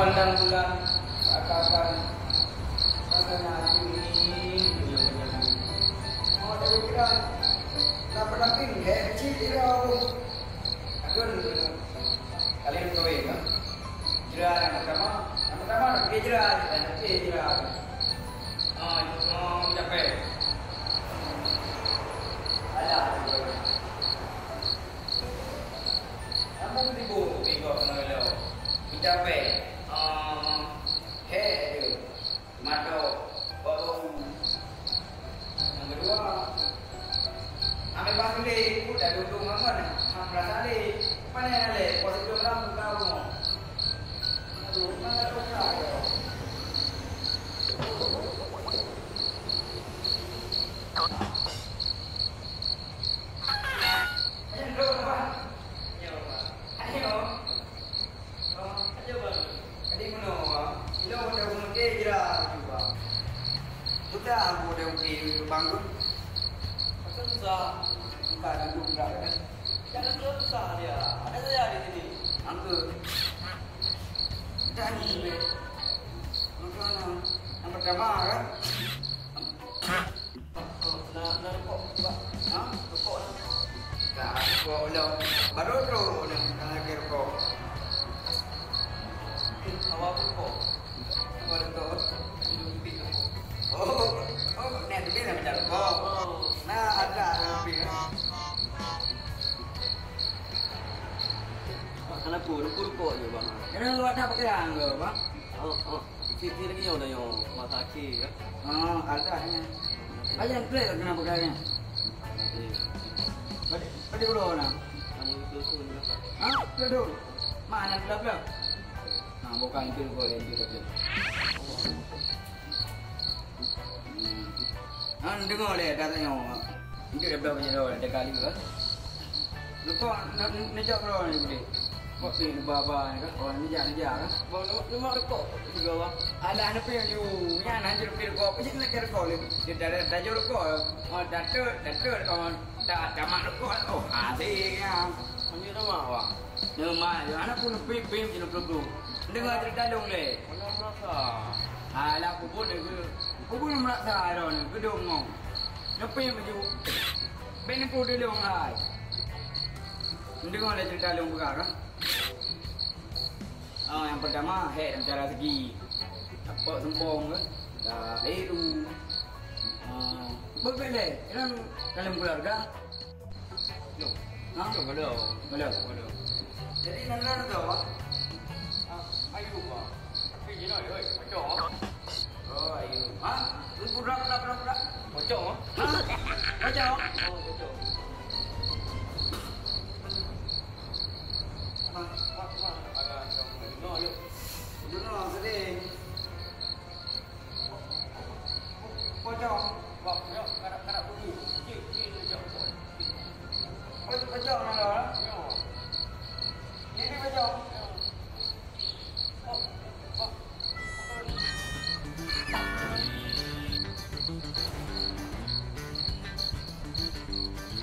pandang bulan seakan-akan rasanya hati ini mau ada pikiran tak pernah pindah kecil dirau agun kalian tahu ya jerah yang pertama dia jerah capek ada namun ribu bingkok nelo capek he mato baru yang kedua ambil pasang deh udah duduk mana merasa deh mana yang ada positif orang tahu aduh mana tuh saya aku udah di bangun. Susah. Bukan aku enggak kan. Jangan susah dia. Ada saja di sini. Anggur. Dan ini. Makanan. Yang pertama kan. Nah, rokok, Pak. Hah? Rokok. Nah, rokok udah. Baru terus lagi rokok. Awak rokok. Awak rokok. Oh, nanti dia nak cakap. Nah, ada lebih. Kenapa rukuk je bang? Kenapa awak tak pakai anggur, bang? Siti lagi yang dah yang mata kaki kan? Ada hanya. Ajar play kenapa kalian? Badi dulu nak. Kamu itu pun. Dulu. Mana belak? Nah, bukan itu boleh itu tu. Dengar deh katanya itu dia berapa jauh ada kali kan lupa nak nejak berapa ni boleh kok ni baba ni kan orang nejak kan Bang, nama rokok juga bang. ada anak pun you yang nak jual rokok macam nak kira rokok dia dah jual rokok datuk dah tamat rokok asik ya Ini nama bang. nama anak pun pim jenis peluru dengar cerita dong le Mana merasa? Alah kubur dia kubur merasa dah ni gedung ngong lepas maju ben pun dia long hai dengar cerita long buka kan yang pertama head antara segi apa sembong kan dah itu berbeda dalam keluarga No. Belum. Jadi nana tu Ayu bang. Pergi nak macam. oh ayo budak Macam ah? macam Oh, macam. Ada dengar yuk. dengar sedih pocong Bang, ya, kanak dulu. Cik macam. pocong nana ini pocong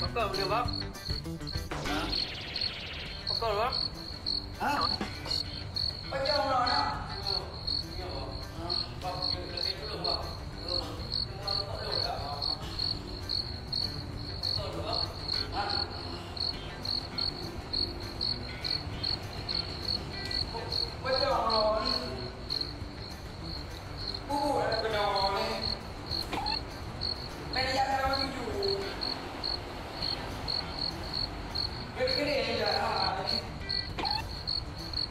Apa dia bang? Apa bang? pocong nana Bang, lebih dulu bang. pocong nana ada pocong ni main jangan orang jujur gede-gede ni dah ada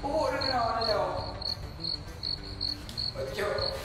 kena orang jauh pocong